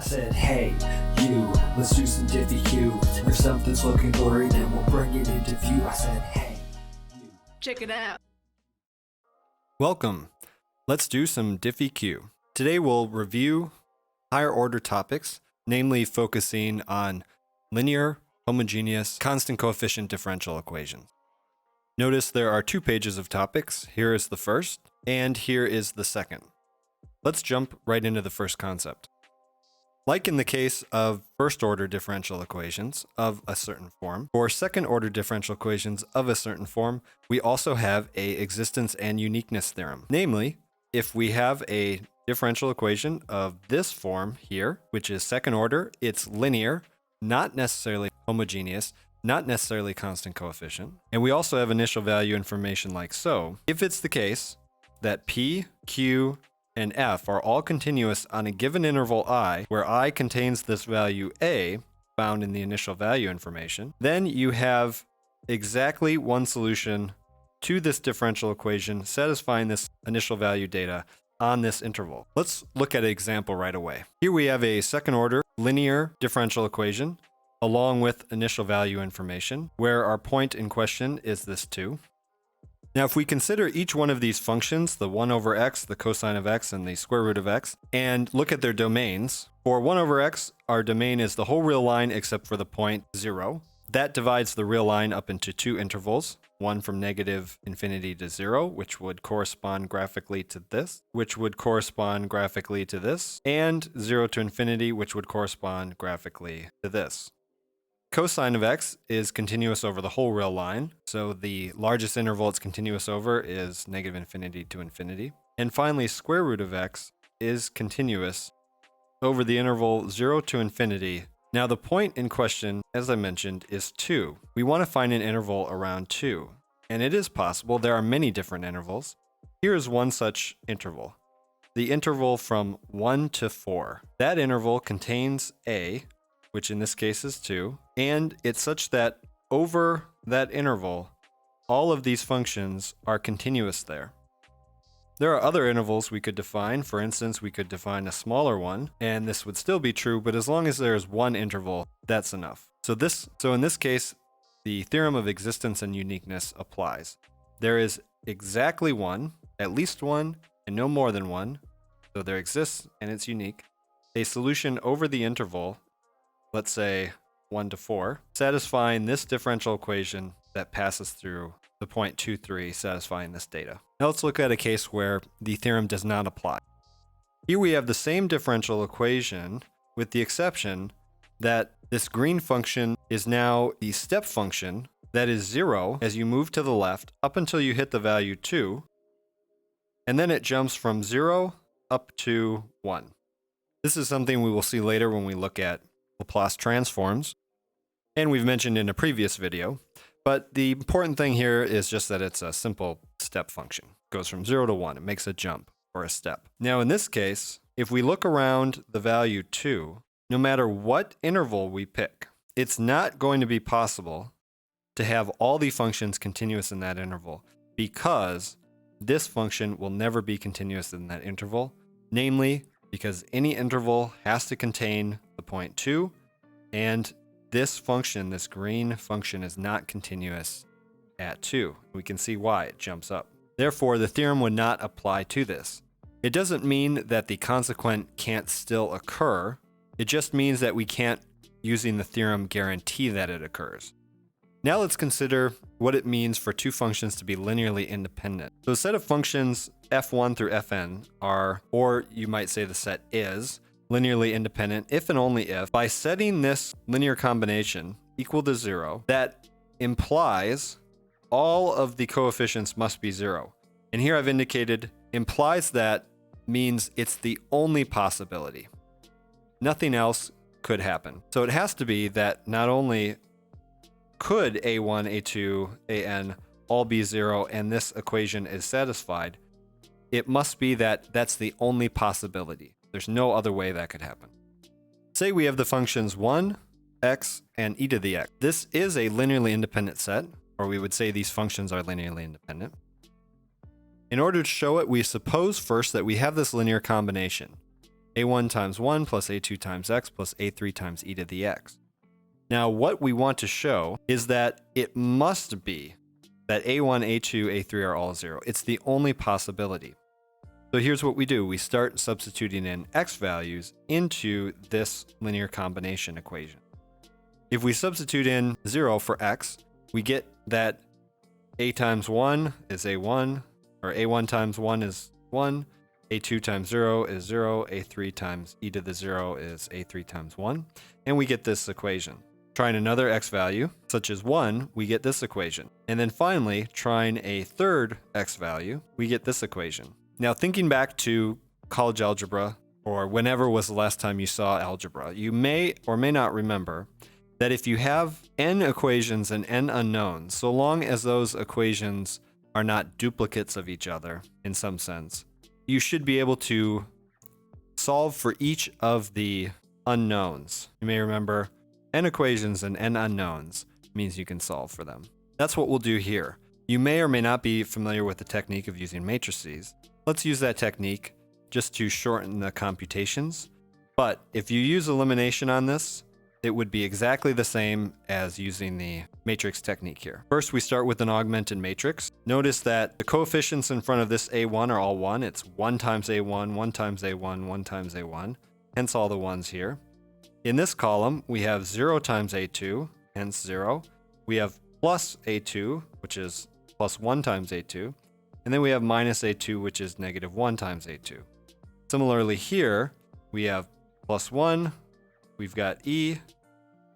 said, hey, you, let's do some diffy Q. If something's looking blurry, then we'll bring it into view. I said, hey, you. Check it out. Welcome. Let's do some diffy Q. Today we'll review higher order topics, namely focusing on linear, homogeneous, constant coefficient differential equations. Notice there are 2 pages of topics. Here is the first, and here is the second. Let's jump right into the first concept. Like in the case of first-order differential equations of a certain form, for second-order differential equations of a certain form, we also have a existence and uniqueness theorem. Namely, if we have a differential equation of this form here, which is second order, it's linear, not necessarily homogeneous, not necessarily constant coefficient, and we also have initial value information like so. If it's the case that P, Q, and F are all continuous on a given interval I, where I contains this value A, found in the initial value information, then you have exactly one solution to this differential equation satisfying this initial value data on this interval. Let's look at an example right away. Here we have a second order linear differential equation along with initial value information, where our point in question is this 2. Now, if we consider each one of these functions, the 1 over x, the cosine of x, and the square root of x, and look at their domains, for 1 over x, our domain is the whole real line except for the point 0. That divides the real line up into 2 intervals, one from negative infinity to 0, which would correspond graphically to this, which would correspond graphically to this, and 0 to infinity, which would correspond graphically to this. Cosine of x is continuous over the whole real line, so the largest interval it's continuous over is negative infinity to infinity. And finally, square root of x is continuous over the interval 0 to infinity. Now the point in question, as I mentioned, is 2. We want to find an interval around 2, and it is possible. There are many different intervals. Here is one such interval, the interval from 1 to 4. That interval contains a, which in this case is 2, and it's such that over that interval, all of these functions are continuous there. There are other intervals we could define. For instance, we could define a smaller one, and this would still be true, but as long as there is one interval, that's enough. So in this case, the theorem of existence and uniqueness applies. There is exactly one, at least one, and no more than one, so there exists, and it's unique, a solution over the interval, let's say 1 to 4, satisfying this differential equation that passes through the point 2, 3, satisfying this data. Now let's look at a case where the theorem does not apply. Here we have the same differential equation with the exception that this green function is now the step function that is 0 as you move to the left up until you hit the value 2, and then it jumps from 0 up to 1. This is something we will see later when we look at Laplace transforms, and we've mentioned in a previous video, but the important thing here is just that it's a simple step function. It goes from 0 to 1. It makes a jump or a step. Now in this case, if we look around the value 2, no matter what interval we pick, it's not going to be possible to have all the functions continuous in that interval, because this function will never be continuous in that interval, namely because any interval has to contain the point 2, and this function, this green function, is not continuous at 2. We can see why it jumps up. Therefore, the theorem would not apply to this. It doesn't mean that the consequent can't still occur. It just means that we can't, using the theorem, guarantee that it occurs. Now let's consider what it means for 2 functions to be linearly independent. So a set of functions f1 through fn are, or you might say the set is, linearly independent if and only if, by setting this linear combination equal to 0, that implies all of the coefficients must be 0. And here I've indicated implies that means it's the only possibility. Nothing else could happen. So it has to be that not only could a1, a2, an all be 0 and this equation is satisfied, it must be that that's the only possibility. There's no other way that could happen. Say we have the functions 1, x, and e to the x. This is a linearly independent set, or we would say these functions are linearly independent. In order to show it, we suppose first that we have this linear combination. a1 times 1 plus a2 times x plus a3 times e to the x. Now, what we want to show is that it must be that a1, a2, a3 are all 0. It's the only possibility. So here's what we do. We start substituting in x values into this linear combination equation. If we substitute in 0 for x, we get that a times 1 is a1, or a1 times 1 is 1, a2 times 0 is 0, a3 times e to the 0 is a3 times 1, and we get this equation. Trying another x value, such as 1, we get this equation. And then finally, trying a third x value, we get this equation. Now, thinking back to college algebra, or whenever was the last time you saw algebra, you may or may not remember that if you have n equations and n unknowns, so long as those equations are not duplicates of each other in some sense, you should be able to solve for each of the unknowns. You may remember n equations and n unknowns means you can solve for them. That's what we'll do here. You may or may not be familiar with the technique of using matrices. Let's use that technique just to shorten the computations. But if you use elimination on this, it would be exactly the same as using the matrix technique here. First, we start with an augmented matrix. Notice that the coefficients in front of this a1 are all 1. It's 1 times a1, 1 times a1, 1 times a1, hence all the 1s here. In this column, we have 0 times a2, hence 0. We have plus a2, which is plus 1 times a2. And then we have minus a2, which is negative 1 times a2. Similarly here, we have plus 1, we've got e,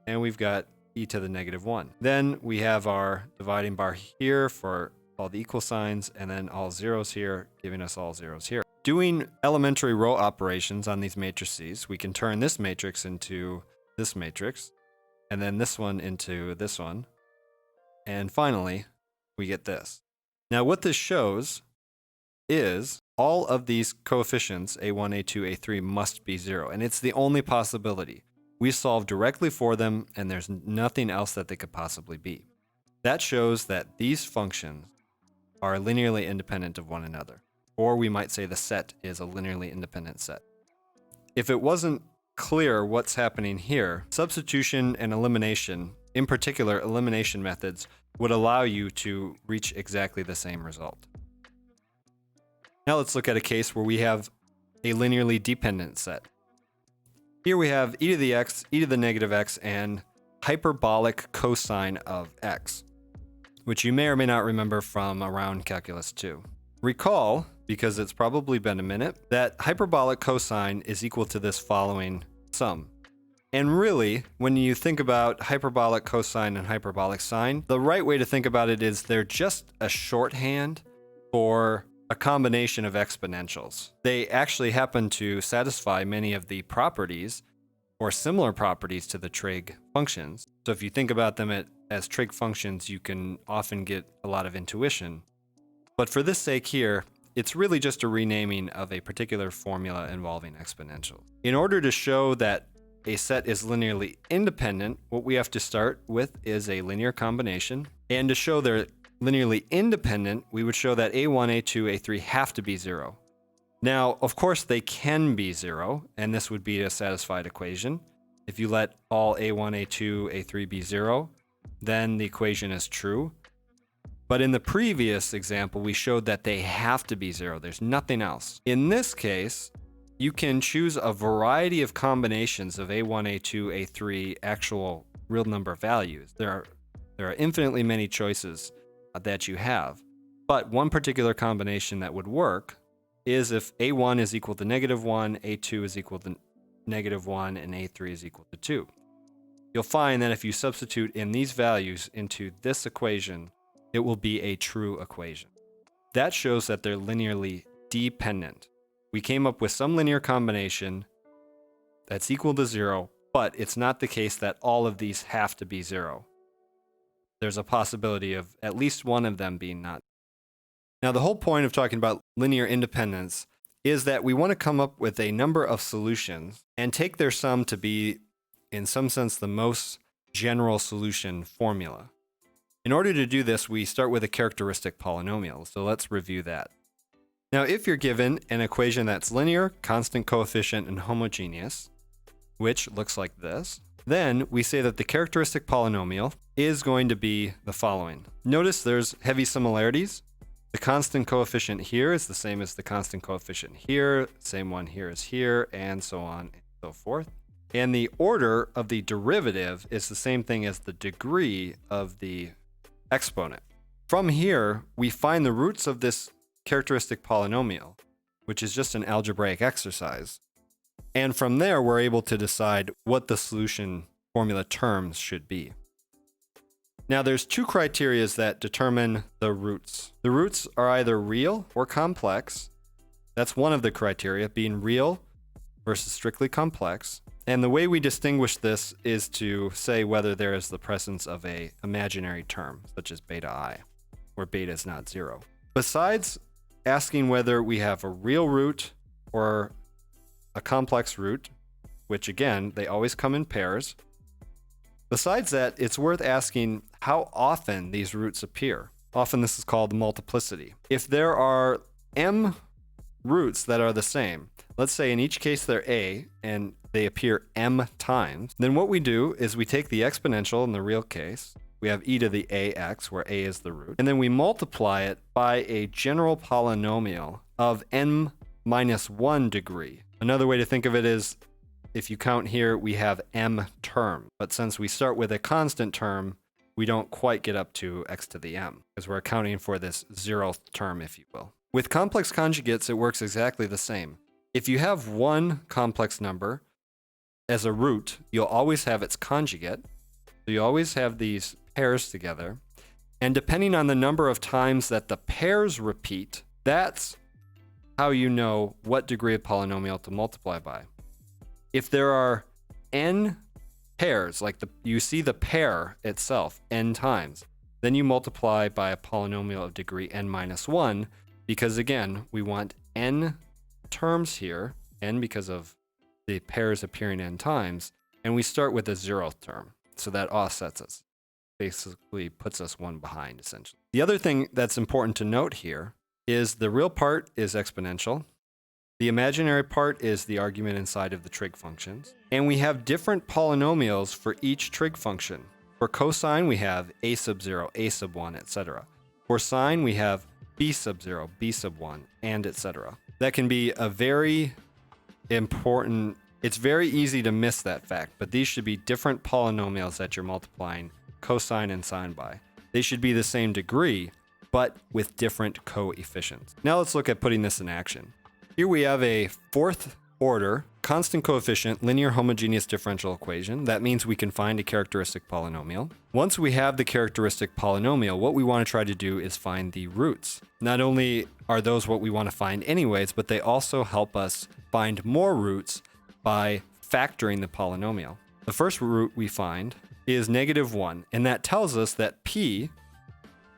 and we've got e to the negative 1. Then we have our dividing bar here for all the equal signs, and then all zeros here, giving us all zeros here. Doing elementary row operations on these matrices, we can turn this matrix into this matrix, and then this one into this one. And finally, we get this. Now what this shows is all of these coefficients, a1, a2, a3, must be 0, and it's the only possibility. We solve directly for them, and there's nothing else that they could possibly be. That shows that these functions are linearly independent of one another, or we might say the set is a linearly independent set. If it wasn't clear what's happening here, substitution and elimination, in particular elimination methods, would allow you to reach exactly the same result. Now let's look at a case where we have a linearly dependent set. Here we have e to the x, e to the negative x, and hyperbolic cosine of x, which you may or may not remember from around Calculus 2. Recall, because it's probably been a minute, that hyperbolic cosine is equal to this following sum. And really, when you think about hyperbolic cosine and hyperbolic sine, the right way to think about it is they're just a shorthand for a combination of exponentials. They actually happen to satisfy many of the properties or similar properties to the trig functions. So if you think about them as trig functions, you can often get a lot of intuition. But for this sake here, it's really just a renaming of a particular formula involving exponentials. In order to show that a set is linearly independent, what we have to start with is a linear combination. And to show they're linearly independent, we would show that a1, a2, a3 have to be 0. Now, of course, they can be 0, and this would be a satisfied equation. If you let all a1, a2, a3 be 0, then the equation is true. But in the previous example, we showed that they have to be 0. There's nothing else. In this case, you can choose a variety of combinations of a1, a2, a3 actual real number values. There are infinitely many choices that you have. But one particular combination that would work is if a1 is equal to -1, a2 is equal to -1, and a3 is equal to 2. You'll find that if you substitute in these values into this equation, it will be a true equation. That shows that they're linearly dependent. We came up with some linear combination that's equal to 0, but it's not the case that all of these have to be 0. There's a possibility of at least one of them being not. Now, the whole point of talking about linear independence is that we want to come up with a number of solutions and take their sum to be, in some sense, the most general solution formula. In order to do this, we start with a characteristic polynomial. So let's review that. Now, if you're given an equation that's linear, constant coefficient, and homogeneous, which looks like this, then we say that the characteristic polynomial is going to be the following. Notice there's heavy similarities. The constant coefficient here is the same as the constant coefficient here, same one here is here, and so on and so forth. And the order of the derivative is the same thing as the degree of the exponent. From here, we find the roots of this characteristic polynomial, which is just an algebraic exercise. And from there, we're able to decide what the solution formula terms should be. Now, there's two criteria that determine the roots. The roots are either real or complex. That's one of the criteria, being real versus strictly complex. And the way we distinguish this is to say whether there is the presence of an imaginary term, such as beta I, where beta is not 0. Besides asking whether we have a real root or a complex root, which again, they always come in pairs. Besides that, it's worth asking how often these roots appear. Often this is called multiplicity. If there are m roots that are the same, let's say in each case they're a and they appear m times, then what we do is we take the exponential in the real case, we have e to the ax, where a is the root, and then we multiply it by a general polynomial of n minus 1 degree. Another way to think of it is, if you count here, we have m term, but since we start with a constant term, we don't quite get up to x to the m, because we're accounting for this 0th term, if you will. With complex conjugates, it works exactly the same. If you have one complex number as a root, you'll always have its conjugate. So you always have these pairs together. And depending on the number of times that the pairs repeat, that's how you know what degree of polynomial to multiply by. If there are n pairs, like you see the pair itself n times, then you multiply by a polynomial of degree n minus 1, because again, we want n terms here, n because of the pairs appearing n times, and we start with a 0th term. So that offsets us, basically puts us one behind, essentially. The other thing that's important to note here is the real part is exponential. The imaginary part is the argument inside of the trig functions. And we have different polynomials for each trig function. For cosine, we have a sub 0, a sub 1, etc. For sine, we have b sub 0, b sub 1, and etc. That can be a very important, it's very easy to miss that fact, but these should be different polynomials that you're multiplying cosine and sine by. They should be the same degree, but with different coefficients. Now let's look at putting this in action. Here we have a 4th order constant coefficient linear homogeneous differential equation. That means we can find a characteristic polynomial. Once we have the characteristic polynomial, what we want to try to do is find the roots. Not only are those what we want to find anyways, but they also help us find more roots by factoring the polynomial. The first root we find is -1, and that tells us that p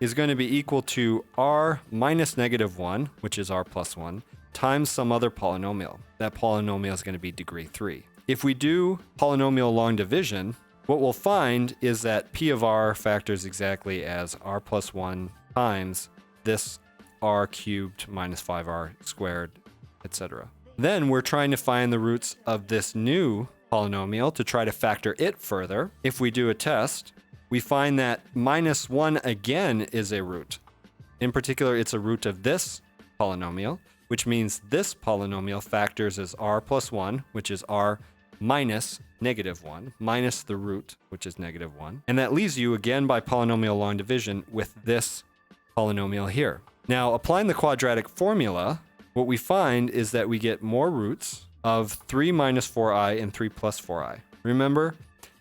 is going to be equal to r minus -1, which is r plus 1, times some other polynomial. That polynomial is going to be degree 3. If we do polynomial long division, what we'll find is that p of r factors exactly as r plus 1 times this r cubed minus 5r squared, etc. Then we're trying to find the roots of this new polynomial to try to factor it further. If we do a test, we find that -1 again is a root. In particular, it's a root of this polynomial, which means this polynomial factors as r plus 1, which is r minus -1, minus the root, which is -1. And that leaves you, again by polynomial long division, with this polynomial here. Now, applying the quadratic formula, what we find is that we get more roots of 3 minus 4i and 3 plus 4i. Remember,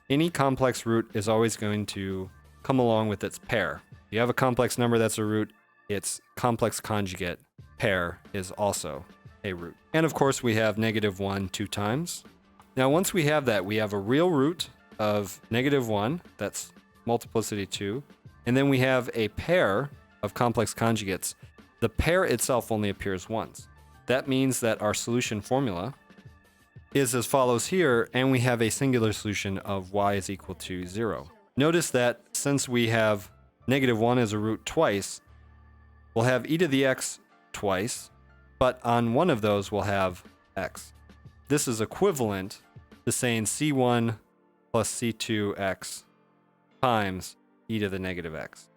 any complex root is always going to come along with its pair. If you have a complex number that's a root, its complex conjugate pair is also a root. And of course, we have -1 2 times. Now, once we have that, we have a real root of -1, that's multiplicity 2, and then we have a pair of complex conjugates. The pair itself only appears once. That means that our solution formula is as follows here, and we have a singular solution of y is equal to 0. Notice that since we have -1 as a root twice, we'll have e to the x twice, but on one of those we'll have x. This is equivalent to saying c1 plus c2x times e to the negative x.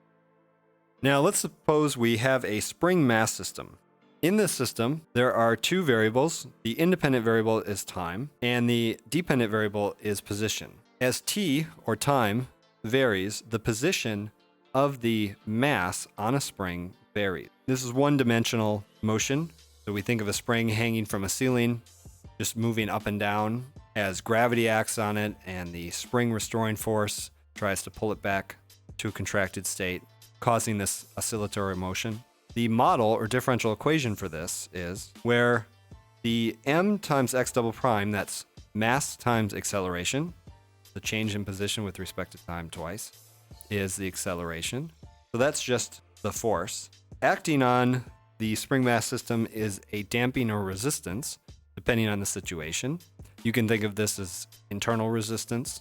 Now let's suppose we have a spring mass system. In this system, there are two variables. The independent variable is time, and the dependent variable is position. As t, or time, varies, the position of the mass on a spring varies. This is one-dimensional motion. So we think of a spring hanging from a ceiling, just moving up and down as gravity acts on it, and the spring restoring force tries to pull it back to a contracted state, causing this oscillatory motion. The model or differential equation for this is where the m times x double prime, that's mass times acceleration, the change in position with respect to time twice, is the acceleration. So that's just the force. Acting on the spring mass system is a damping or resistance, depending on the situation. You can think of this as internal resistance,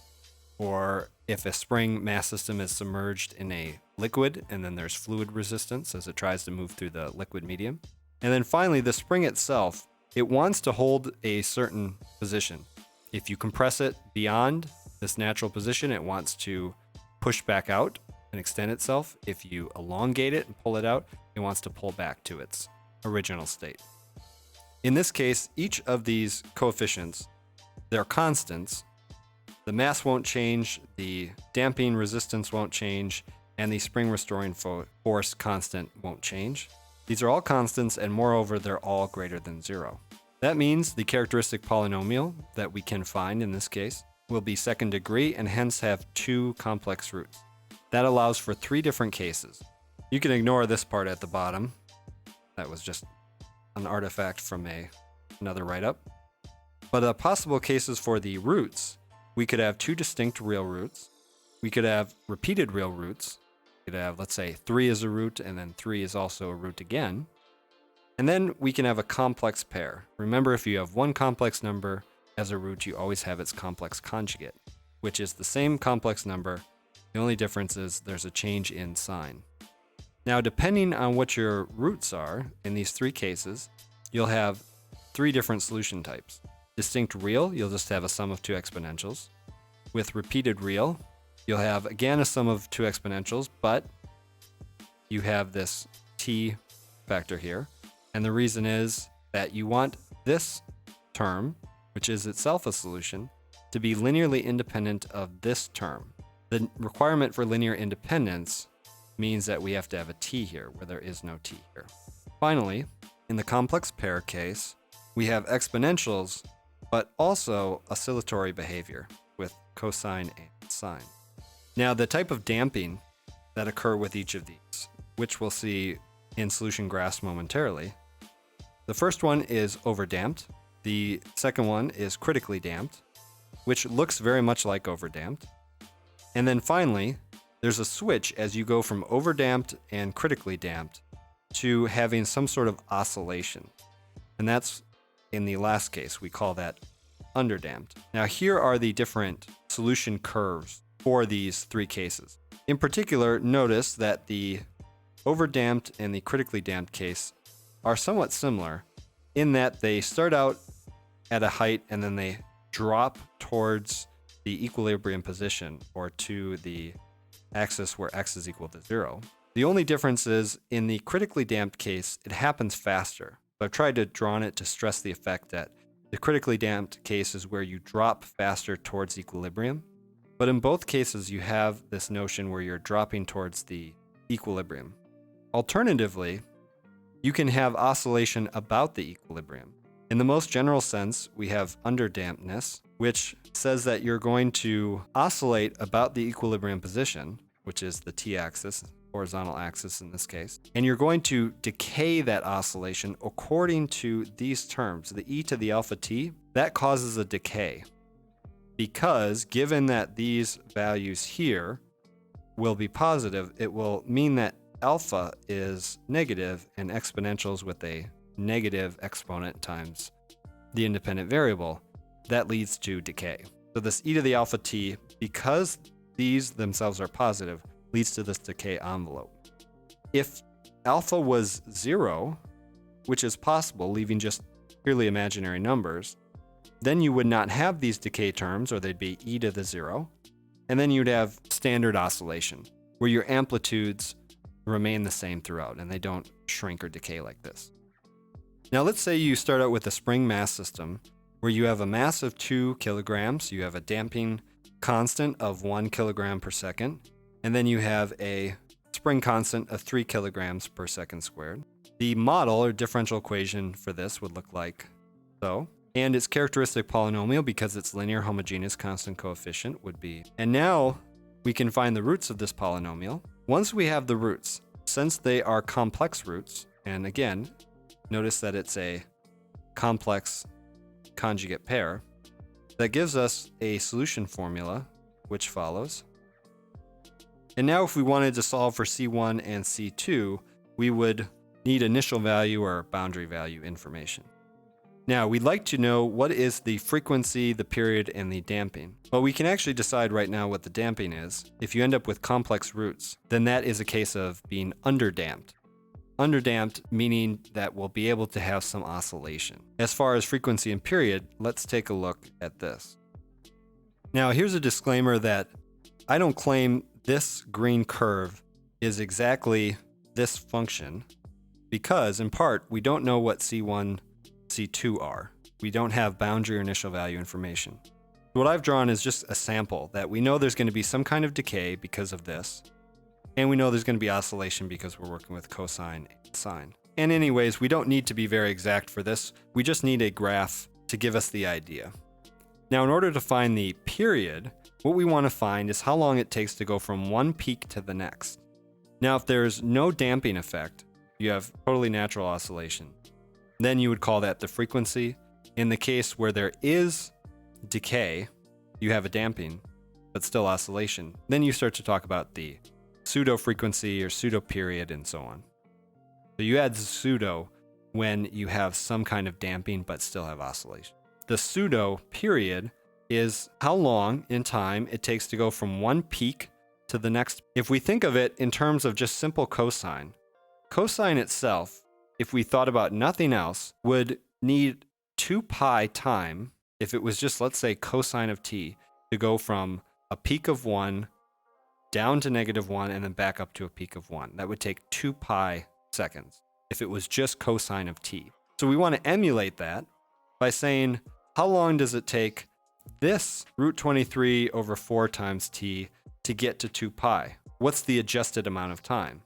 or if a spring mass system is submerged in a liquid, and then there's fluid resistance as it tries to move through the liquid medium. And then finally, the spring itself, it wants to hold a certain position. If you compress it beyond this natural position, it wants to push back out and extend itself. If you elongate it and pull it out, it wants to pull back to its original state. In this case, each of these coefficients, they're constants. The mass won't change, the damping resistance won't change, and the spring restoring force constant won't change. These are all constants, and moreover, they're all greater than 0. That means the characteristic polynomial that we can find in this case will be second degree and hence have 2 complex roots. That allows for 3 different cases. You can ignore this part at the bottom. That was just an artifact from another write-up. But possible cases for the roots, we could have 2 distinct real roots. We could have repeated real roots. We could have, let's say, 3 is a root, and then 3 is also a root again. And then we can have a complex pair. Remember, if you have one complex number as a root, you always have its complex conjugate, which is the same complex number. The only difference is there's a change in sign. Now, depending on what your roots are, in these 3 cases, you'll have 3 different solution types. Distinct real, you'll just have a sum of 2 exponentials. With repeated real, you'll have again a sum of 2 exponentials, but you have this t factor here. And the reason is that you want this term, which is itself a solution, to be linearly independent of this term. The requirement for linear independence means that we have to have a t here, where there is no t here. Finally, in the complex pair case, we have exponentials, but also oscillatory behavior with cosine and sine. Now, the type of damping that occur with each of these, which we'll see in solution graphs momentarily. The first one is overdamped. The second one is critically damped, which looks very much like overdamped. And then finally, there's a switch as you go from overdamped and critically damped to having some sort of oscillation. And that's in the last case, we call that underdamped. Now, here are the different solution curves for these 3 cases. In particular, notice that the overdamped and the critically damped case are somewhat similar in that they start out at a height and then they drop towards the equilibrium position, or to the axis where x is equal to 0. The only difference is in the critically damped case, it happens faster. So I've tried to draw on it to stress the effect that the critically damped case is where you drop faster towards equilibrium. But in both cases, you have this notion where you're dropping towards the equilibrium. Alternatively, you can have oscillation about the equilibrium. In the most general sense, we have underdampedness, which says that you're going to oscillate about the equilibrium position, which is the t-axis, horizontal axis in this case, and you're going to decay that oscillation according to these terms. The e to the alpha t, that causes a decay, because given that these values here will be positive, it will mean that alpha is negative, and exponentials with a negative exponent times the independent variable, that leads to decay. So this e to the alpha t, because these themselves are positive, leads to this decay envelope. If alpha was 0, which is possible, leaving just purely imaginary numbers, then you would not have these decay terms, or they'd be e to the 0. And then you'd have standard oscillation, where your amplitudes remain the same throughout, and they don't shrink or decay like this. Now let's say you start out with a spring mass system, where you have a mass of 2 kilograms, you have a damping constant of 1 kilogram per second, and then you have a spring constant of 3 kilograms per second squared. The model or differential equation for this would look like so. And its characteristic polynomial, because it's linear homogeneous constant coefficient, would be. And now we can find the roots of this polynomial. Once we have the roots, since they are complex roots, and again, notice that it's a complex conjugate pair, that gives us a solution formula, which follows. And now if we wanted to solve for C1 and C2, we would need initial value or boundary value information. Now, we'd like to know what is the frequency, the period, and the damping. Well, we can actually decide right now what the damping is. If you end up with complex roots, then that is a case of being underdamped. Underdamped meaning that we'll be able to have some oscillation. As far as frequency and period, let's take a look at this. Now, here's a disclaimer that I don't claim this green curve is exactly this function, because in part, we don't know what C1, C2 are. We don't have boundary or initial value information. What I've drawn is just a sample that we know there's going to be some kind of decay because of this, and we know there's going to be oscillation because we're working with cosine and sine. And anyways, we don't need to be very exact for this. We just need a graph to give us the idea. Now, in order to find the period, what we want to find is how long it takes to go from one peak to the next. Now, if there's no damping effect, you have totally natural oscillation. Then you would call that the frequency. In the case where there is decay, you have a damping, but still oscillation. Then you start to talk about the pseudo frequency or pseudo period and so on. So you add pseudo when you have some kind of damping but still have oscillation. The pseudo period is how long in time it takes to go from one peak to the next. If we think of it in terms of just simple cosine, cosine itself, if we thought about nothing else, would need 2 pi time, if it was just, let's say, cosine of t, to go from a peak of 1 down to -1 and then back up to a peak of 1. That would take 2 pi seconds if it was just cosine of t. So we want to emulate that by saying, how long does it take this root 23 over 4 times t to get to 2 pi? What's the adjusted amount of time?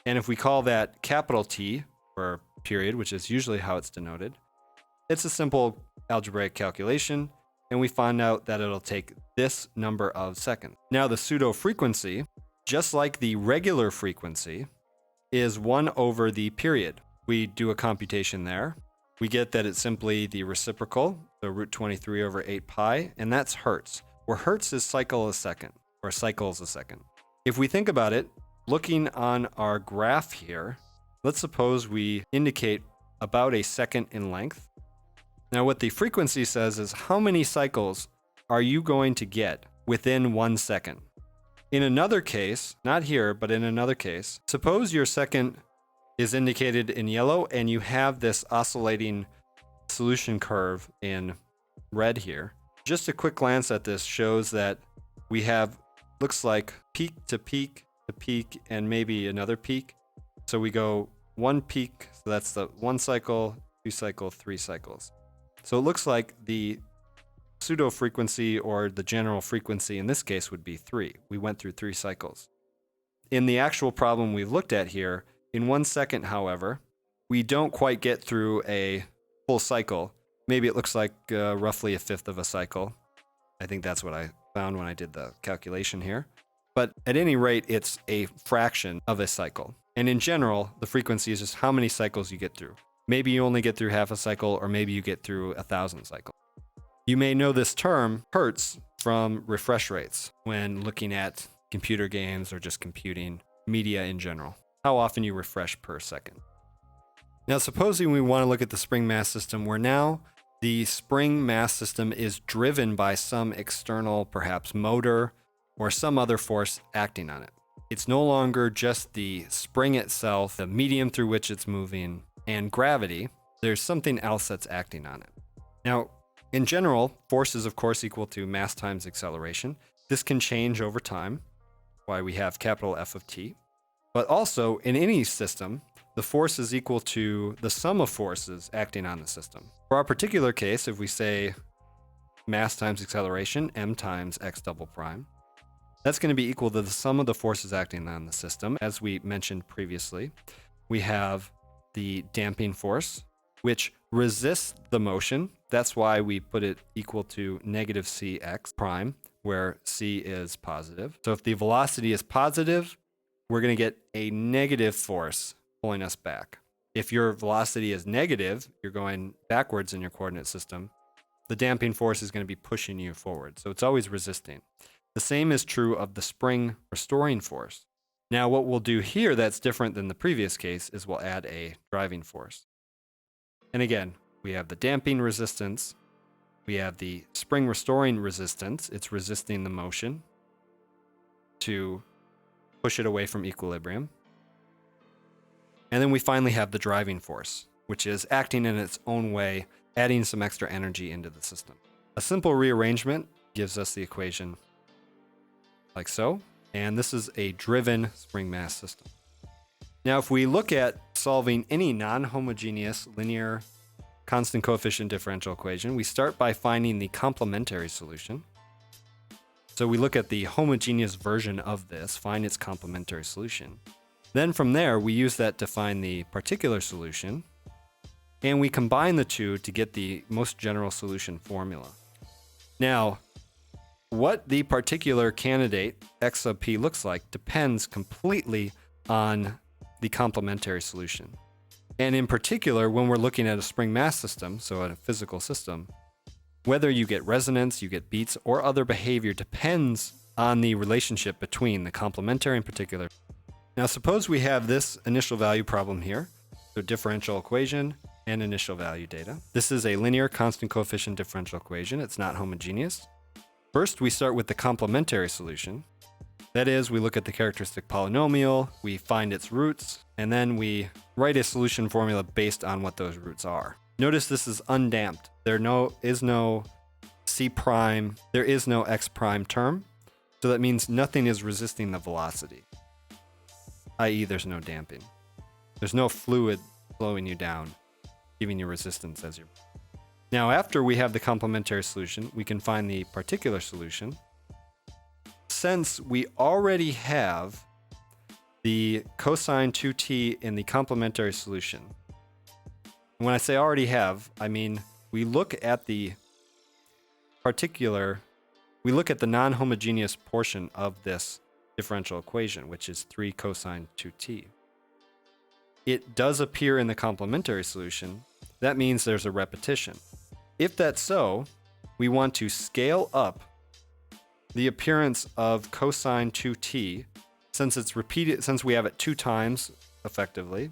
And if we call that capital T, or period, which is usually how it's denoted, it's a simple algebraic calculation, and we find out that it'll take this number of seconds. Now, the pseudo frequency, just like the regular frequency, is 1 over the period. We do a computation there. We get that it's simply the reciprocal, so root 23 over 8 pi, and that's hertz, where hertz is cycle a second, or cycles a second. If we think about it, looking on our graph here, let's suppose we indicate about a second in length. Now, what the frequency says is how many cycles are you going to get within 1 second? In another case, not here, but in another case, suppose your second is indicated in yellow and you have this oscillating solution curve in red here. Just a quick glance at this shows that we have, looks like peak to peak to peak and maybe another peak. So we go 1 peak, so that's the 1 cycle, 2 cycle, 3 cycles. So it looks like the pseudo frequency or the general frequency in this case would be 3. We went through 3 cycles. In the actual problem we've looked at here, in 1 second, however, we don't quite get through a full cycle. Maybe it looks like roughly a fifth of a cycle. I think that's what I found when I did the calculation here. But at any rate, it's a fraction of a cycle. And in general, the frequency is just how many cycles you get through. Maybe you only get through half a cycle, or maybe you get through 1,000 cycles. You may know this term, hertz, from refresh rates when looking at computer games or just computing media in general. How often you refresh per second. Now, supposing we want to look at the spring mass system where now the spring mass system is driven by some external, perhaps motor, or some other force acting on it. It's no longer just the spring itself, the medium through which it's moving, and gravity, there's something else that's acting on it. Now, in general, force is of course equal to mass times acceleration. This can change over time, why we have capital F of t. But also, in any system, the force is equal to the sum of forces acting on the system. For our particular case, if we say mass times acceleration, m times x double prime, that's going to be equal to the sum of the forces acting on the system. As we mentioned previously, we have the damping force, which resists the motion. That's why we put it equal to negative cx prime, where c is positive. So if the velocity is positive, we're going to get a negative force pulling us back. If your velocity is negative, you're going backwards in your coordinate system, the damping force is going to be pushing you forward. So it's always resisting. The same is true of the spring restoring force. Now, what we'll do here that's different than the previous case is we'll add a driving force. And again, we have the damping resistance. We have the spring restoring resistance. It's resisting the motion to push it away from equilibrium. And then we finally have the driving force, which is acting in its own way, adding some extra energy into the system. A simple rearrangement gives us the equation like so. And this is a driven spring mass system. Now, if we look at solving any non-homogeneous linear constant coefficient differential equation, we start by finding the complementary solution. So we look at the homogeneous version of this, find its complementary solution. Then from there, we use that to find the particular solution, and we combine the two to get the most general solution formula. Now, what the particular candidate x sub p looks like depends completely on the complementary solution. And in particular, when we're looking at a spring mass system, so at a physical system, whether you get resonance, you get beats, or other behavior depends on the relationship between the complementary and particular. Now, suppose we have this initial value problem here, so differential equation and initial value data. This is a linear constant coefficient differential equation. It's not homogeneous. First, we start with the complementary solution. That is, we look at the characteristic polynomial, we find its roots, and then we write a solution formula based on what those roots are. Notice this is undamped. There is no c prime, there is no x prime term, so that means nothing is resisting the velocity, i.e. there's no damping. There's no fluid slowing you down, giving you resistance as you're... Now, after we have the complementary solution, we can find the particular solution. Since we already have the cosine 2t in the complementary solution, when I say already have, I mean we look at the non-homogeneous portion of this differential equation, which is 3 cosine 2t. It does appear in the complementary solution. That means there's a repetition. If that's so, we want to scale up the appearance of cosine 2t, since it's repeated, since we have it 2 times effectively.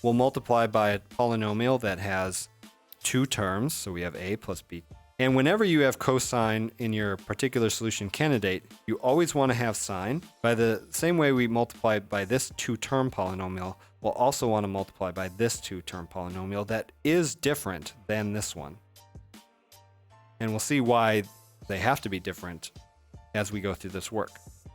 We'll multiply by a polynomial that has 2 terms, so we have a plus b. And whenever you have cosine in your particular solution candidate, you always want to have sine. By the same way we multiply by this 2-term polynomial, we'll also want to multiply by this 2-term polynomial that is different than this one. And we'll see why they have to be different as we go through this work.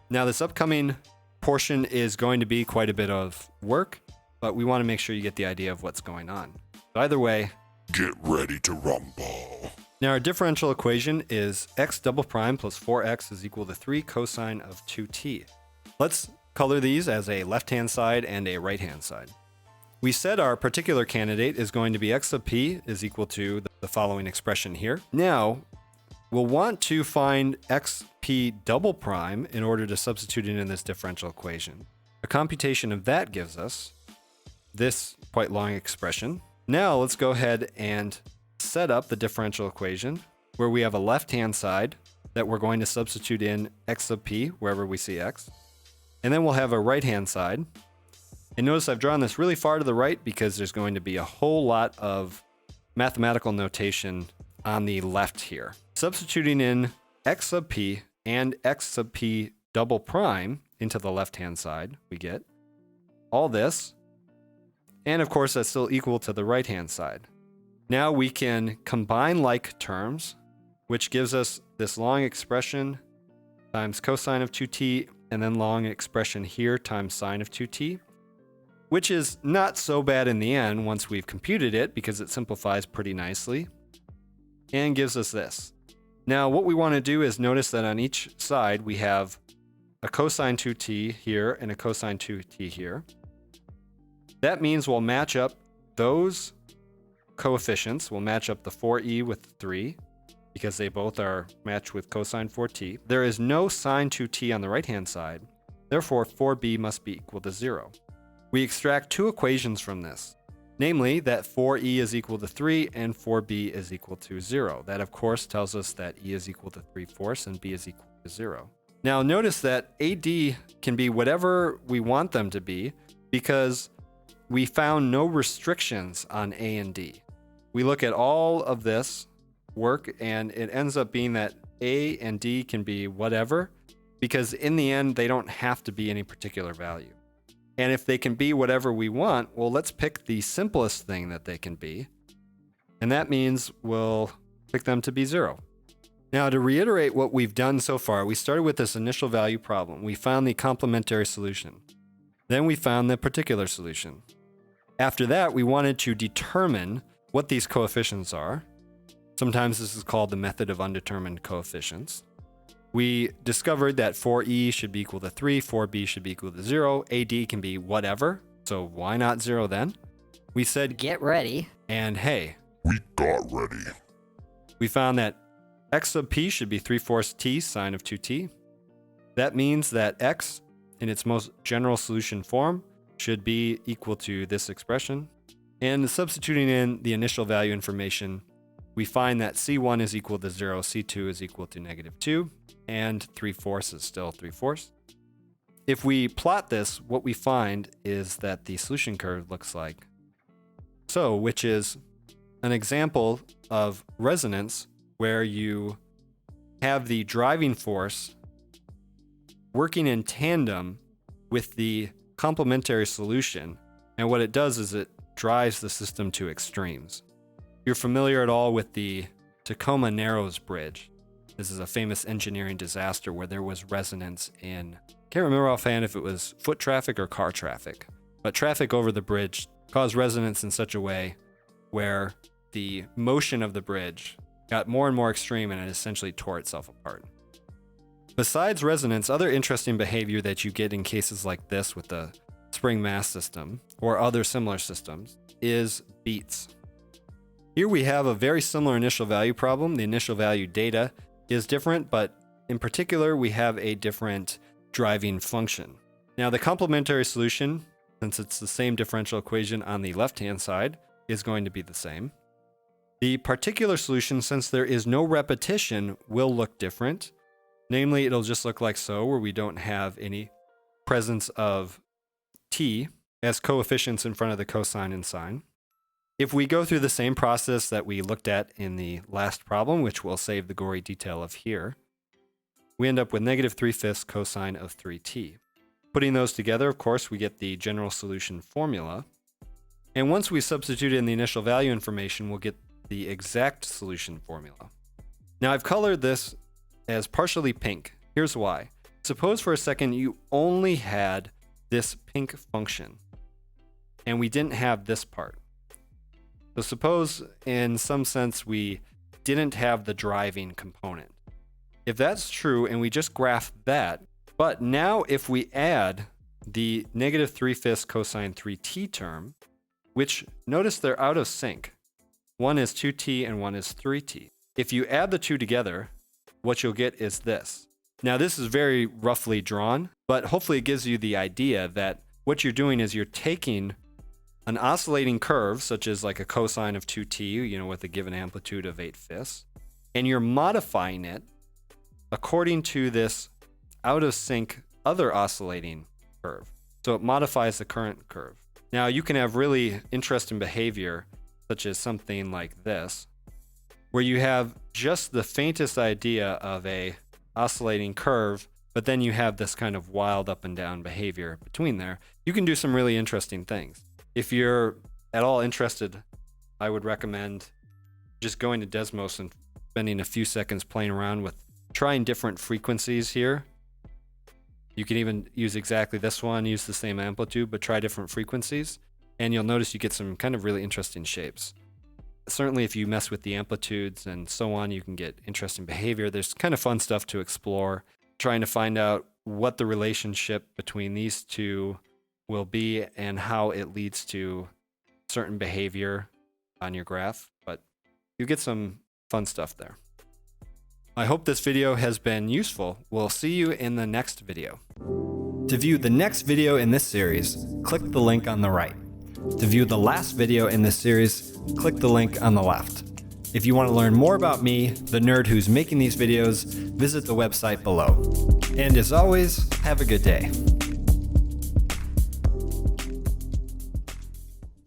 Now, this upcoming portion is going to be quite a bit of work, but we want to make sure you get the idea of what's going on. So either way, get ready to rumble. Now our differential equation is x double prime plus 4x is equal to 3 cosine of 2t. Let's color these as a left-hand side and a right-hand side. We said our particular candidate is going to be x sub p is equal to the following expression here. Now, we'll want to find xp double prime in order to substitute it in this differential equation. A computation of that gives us this quite long expression. Now let's go ahead and set up the differential equation where we have a left-hand side that we're going to substitute in x sub p wherever we see x. And then we'll have a right-hand side. And notice I've drawn this really far to the right because there's going to be a whole lot of mathematical notation on the left here. Substituting in x sub p and x sub p double prime into the left-hand side, we get all this And of course, that's still equal to the right-hand side. Now we can combine like terms, which gives us this long expression times cosine of 2t, and then long expression here times sine of 2t, which is not so bad in the end once we've computed it because it simplifies pretty nicely and gives us this. Now what we want to do is notice that on each side we have a cosine 2t here and a cosine 2t here. That means we'll match up those coefficients. We'll match up the 4e with 3 because they both are matched with cosine 4t. There is no sine 2t on the right-hand side. Therefore, 4b must be equal to 0. We extract two equations from this, namely that 4e is equal to 3 and 4b is equal to 0. That, of course, tells us that e is equal to 3/4 and b is equal to 0. Now, notice that AD can be whatever we want them to be because we found no restrictions on A and D. We look at all of this work and it ends up being that A and D can be whatever because in the end, they don't have to be any particular value. And if they can be whatever we want, well, let's pick the simplest thing that they can be. And that means we'll pick them to be 0. Now, to reiterate what we've done so far, we started with this initial value problem. We found the complementary solution. Then we found the particular solution. After that, we wanted to determine what these coefficients are. Sometimes this is called the method of undetermined coefficients. We discovered that 4e should be equal to 3, 4b should be equal to 0, AD can be whatever, so why not 0 then? We said Get ready. and hey. We got ready. We found that x sub p should be 3/4 t sine of 2t. That means that x, in its most general solution form, should be equal to this expression. And substituting in the initial value information, we find that C1 is equal to 0, C2 is equal to -2, and 3/4 is still 3/4. If we plot this, what we find is that the solution curve looks like so, which is an example of resonance where you have the driving force working in tandem with the complementary solution, and what it does is it drives the system to extremes. You're familiar at all with the Tacoma Narrows Bridge. This is a famous engineering disaster where there was resonance in, can't remember offhand if it was foot traffic or car traffic, but traffic over the bridge caused resonance in such a way where the motion of the bridge got more and more extreme and it essentially tore itself apart. Besides resonance, other interesting behavior that you get in cases like this with the spring mass system or other similar systems is beats. Here we have a very similar initial value problem. The initial value data is different, but in particular, we have a different driving function. Now, the complementary solution, since it's the same differential equation on the left-hand side, is going to be the same. The particular solution, since there is no repetition, will look different. Namely, it'll just look like so, where we don't have any presence of t as coefficients in front of the cosine and sine. If we go through the same process that we looked at in the last problem, which we'll save the gory detail of here, we end up with -3/5 cosine of 3t. Putting those together, of course, we get the general solution formula. And once we substitute in the initial value information, we'll get the exact solution formula. Now, I've colored this as partially pink. Here's why. Suppose for a second you only had this pink function, and we didn't have this part. So suppose in some sense we didn't have the driving component. If that's true and we just graph that, but now if we add the -3/5 cosine 3t term, which notice they're out of sync. One is 2t and one is 3t. If you add the two together, what you'll get is this. Now, this is very roughly drawn, but hopefully it gives you the idea that what you're doing is you're taking an oscillating curve, such as like a cosine of 2t, with a given amplitude of 8/5, and you're modifying it according to this out of sync other oscillating curve. So it modifies the current curve. Now, you can have really interesting behavior, such as something like this, where you have just the faintest idea of a oscillating curve, but then you have this kind of wild up and down behavior between there. You can do some really interesting things. If you're at all interested, I would recommend just going to Desmos and spending a few seconds playing around with trying different frequencies here. You can even use exactly this one, use the same amplitude, but try different frequencies. And you'll notice you get some kind of really interesting shapes. Certainly if you mess with the amplitudes and so on, you can get interesting behavior. There's kind of fun stuff to explore, trying to find out what the relationship between these two will be and how it leads to certain behavior on your graph. But you get some fun stuff there. I hope this video has been useful. We'll see you in the next video. To view the next video in this series, click the link on the right. To view the last video in this series, click the link on the left. If you want to learn more about me, the nerd who's making these videos, visit the website below. And as always, have a good day.